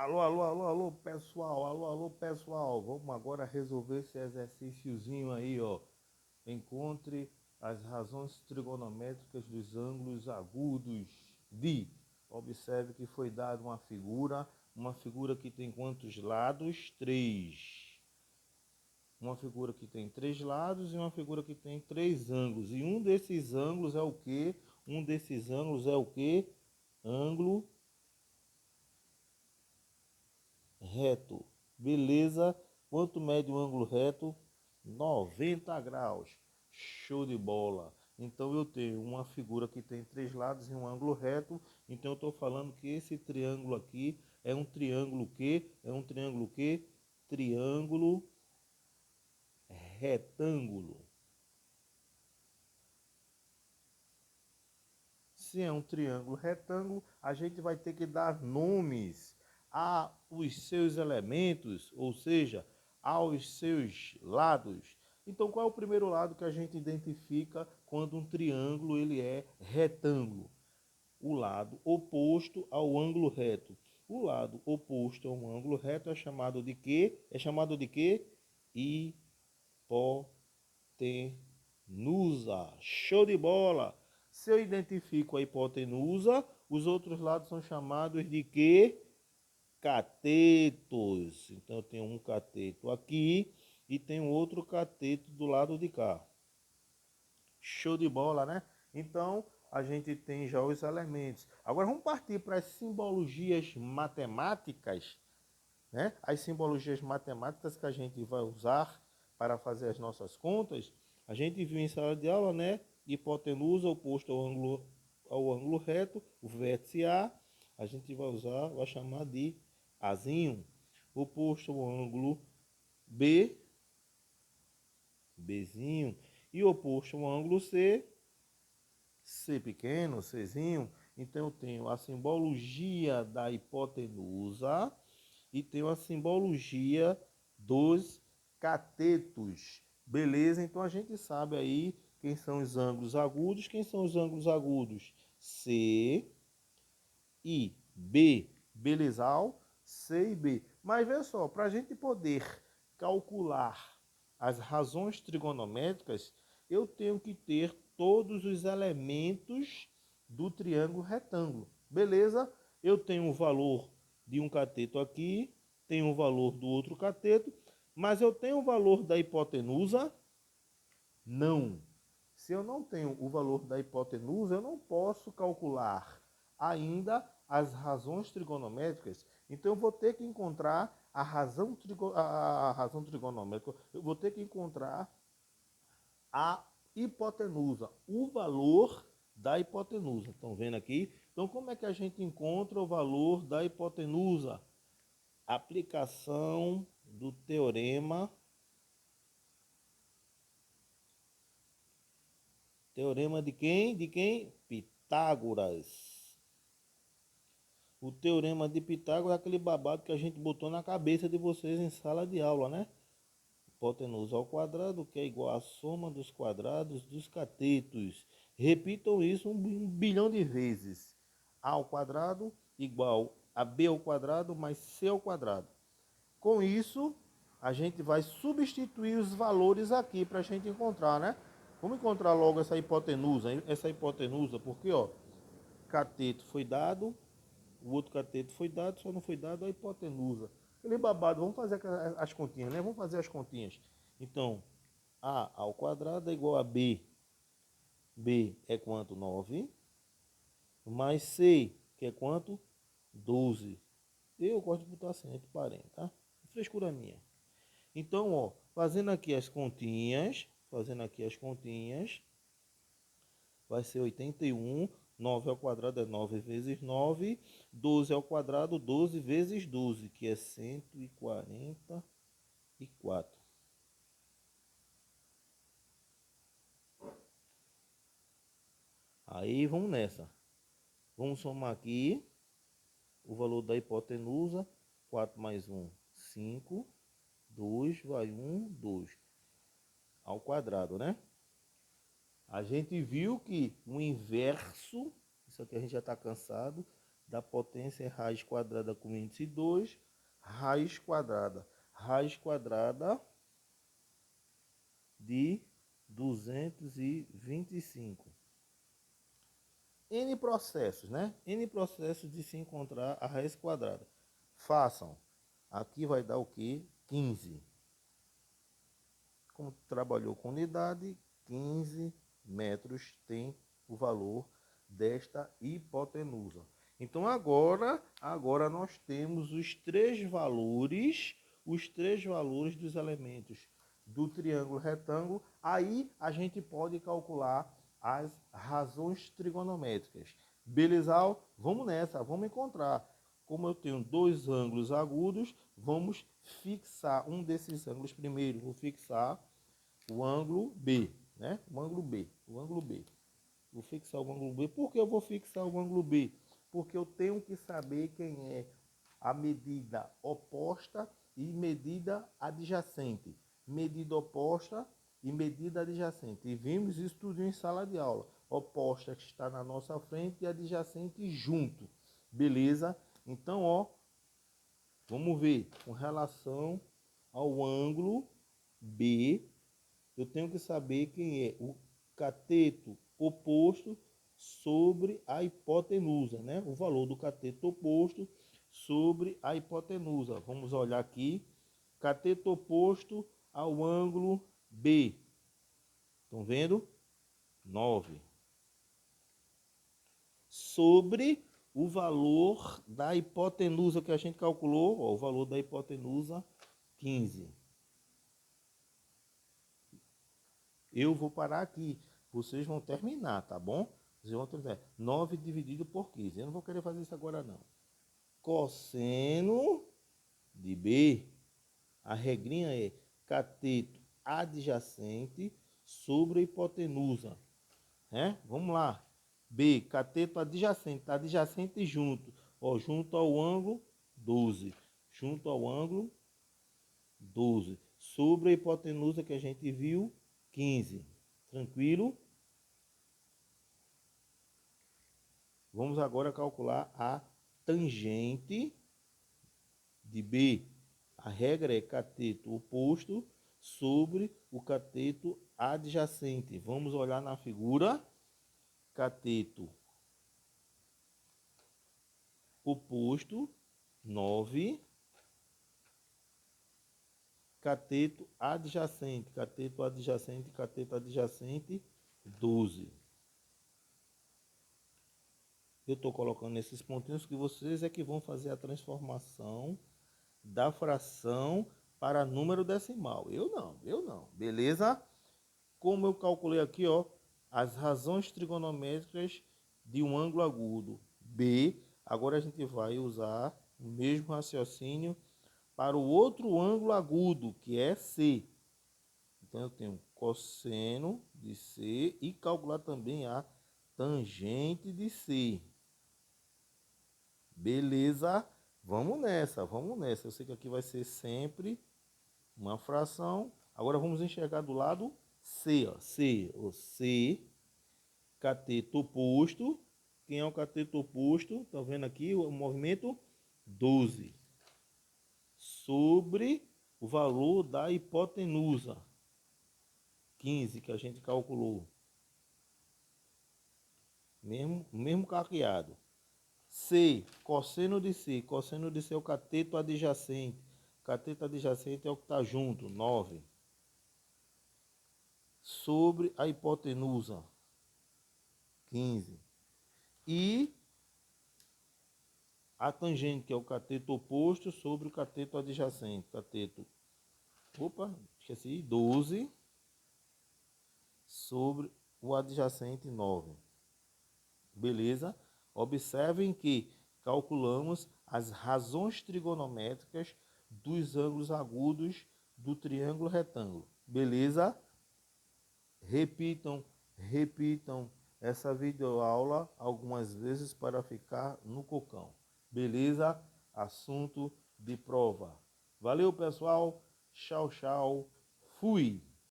Alô, pessoal. Vamos agora resolver esse exercíciozinho aí, ó. Encontre as razões trigonométricas dos ângulos agudos de. Observe que foi dada uma figura que tem quantos lados? Três. Uma figura que tem três lados e uma figura que tem três ângulos. E um desses ângulos é o quê? Um desses ângulos é o quê? Ângulo reto. Beleza? Quanto mede o ângulo reto? 90 graus. Show de bola. Então eu tenho uma figura que tem três lados e um ângulo reto. Então eu estou falando que esse triângulo aqui é um triângulo que? É um triângulo que? Triângulo retângulo. Se é um triângulo retângulo, a gente vai ter que dar nomes aos seus elementos, ou seja, aos seus lados. Então, qual é o primeiro lado que a gente identifica quando um triângulo ele é retângulo? O lado oposto ao ângulo reto. O lado oposto ao ângulo reto é chamado de quê? É chamado de quê? Hipotenusa. Show de bola! Se eu identifico a hipotenusa, os outros lados são chamados de quê? Catetos. Então eu tenho um cateto aqui e tenho outro cateto do lado de cá. Show de bola, né? Então a gente tem já os elementos. Agora vamos partir para as simbologias matemáticas, né? As simbologias matemáticas que a gente vai usar para fazer as nossas contas. A gente viu em sala de aula, né? Hipotenusa oposto ao ângulo reto, o vértice A, a gente vai chamar de Azinho. Oposto ao ângulo B, Bzinho. E oposto ao ângulo C, C pequeno, Czinho. Então eu tenho a simbologia da hipotenusa e tenho a simbologia dos catetos. Beleza? Então a gente sabe aí quem são os ângulos agudos. Quem são os ângulos agudos? C e B. Belezal? C e B. Mas veja só, para a gente poder calcular as razões trigonométricas, eu tenho que ter todos os elementos do triângulo retângulo. Beleza? Eu tenho o valor de um cateto aqui, tenho o valor do outro cateto, mas eu tenho o valor da hipotenusa? Não. Se eu não tenho o valor da hipotenusa, eu não posso calcular ainda as razões trigonométricas. Então eu vou ter que encontrar a razão trigonométrica, eu vou ter que encontrar a hipotenusa, o valor da hipotenusa. Estão vendo aqui? Então como é que a gente encontra o valor da hipotenusa? Aplicação do teorema. Teorema de quem? De quem? Pitágoras. O teorema de Pitágoras é aquele babado que a gente botou na cabeça de vocês em sala de aula, né? Hipotenusa ao quadrado, que é igual à soma dos quadrados dos catetos. Repitam isso um bilhão de vezes. A ao quadrado igual a b ao quadrado mais c ao quadrado. Com isso, a gente vai substituir os valores aqui para a gente encontrar, né? Vamos encontrar logo essa hipotenusa, porque, ó, cateto foi dado, o outro cateto foi dado, só não foi dado a hipotenusa. Aquele babado, vamos fazer as continhas, né? Vamos fazer as continhas. Então, a ao quadrado é igual a b. B é quanto? 9. Mais c, que é quanto? 12. Eu gosto de botar assim, entre parênteses, tá? Frescura minha. Então, ó, fazendo aqui as continhas, vai ser 81. 9 ao quadrado é 9 vezes 9. 12 ao quadrado, 12 vezes 12, que é 144. Aí vamos nessa. Vamos somar aqui o valor da hipotenusa. 4 mais 1, 5. 2 vai 1, 2. Ao quadrado, né? A gente viu que o inverso, isso aqui a gente já está cansado, da potência é raiz quadrada com índice 2, raiz quadrada de 225. N processos, né? N processos de se encontrar a raiz quadrada. Façam. Aqui vai dar o quê? 15. Como trabalhou com unidade, 15 metros tem o valor desta hipotenusa. Então agora nós temos os três valores dos elementos do triângulo retângulo. Aí a gente pode calcular as razões trigonométricas. Beleza? Vamos nessa, vamos encontrar. Como eu tenho dois ângulos agudos, vamos fixar um desses ângulos primeiro. Vou fixar o ângulo B, né? O ângulo B. Vou fixar o ângulo B. Por que eu vou fixar o ângulo B? Porque eu tenho que saber quem é a medida oposta e medida adjacente. Medida oposta e medida adjacente. E vimos isso tudo em sala de aula. Oposta que está na nossa frente e adjacente junto. Beleza? Então, ó, vamos ver. Com relação ao ângulo B, eu tenho que saber quem é o cateto oposto sobre a hipotenusa, né? O valor do cateto oposto sobre a hipotenusa. Vamos olhar aqui. Cateto oposto ao ângulo B. Estão vendo? 9. Sobre o valor da hipotenusa que a gente calculou, ó, o valor da hipotenusa, 15. Eu vou parar aqui. Vocês vão terminar, tá bom? Vocês vão terminar. 9 dividido por 15. Eu não vou querer fazer isso agora, não. Cosseno de B. A regrinha é cateto adjacente sobre a hipotenusa. Vamos lá. B, cateto adjacente. Tá adjacente junto. Ó, junto ao ângulo, 12. Junto ao ângulo, 12. Sobre a hipotenusa que a gente viu, 15. Tranquilo? Vamos agora calcular a tangente de B. A regra é cateto oposto sobre o cateto adjacente. Vamos olhar na figura. Cateto oposto, 9. Cateto adjacente, 12. Eu estou colocando esses pontinhos que vocês é que vão fazer a transformação da fração para número decimal. Eu não. Beleza? Como eu calculei aqui, ó, as razões trigonométricas de um ângulo agudo B, agora a gente vai usar o mesmo raciocínio para o outro ângulo agudo, que é C. Então eu tenho cosseno de C e calcular também a tangente de C. Beleza? Vamos nessa. Eu sei que aqui vai ser sempre uma fração. Agora vamos enxergar do lado C, ó. C, cateto oposto. Quem é o cateto oposto? Tá vendo aqui o movimento 12. Sobre o valor da hipotenusa, 15, que a gente calculou. Mesmo carreado. C, cosseno de C. Cosseno de C é o cateto adjacente. Cateto adjacente é o que está junto, 9. Sobre a hipotenusa, 15. E a tangente, que é o cateto oposto sobre o cateto adjacente. Esqueci, 12 sobre o adjacente, 9. Beleza? Observem que calculamos as razões trigonométricas dos ângulos agudos do triângulo retângulo. Beleza? Repitam essa videoaula algumas vezes para ficar no cocão. Beleza? Assunto de prova. Valeu, pessoal. Tchau, tchau. Fui.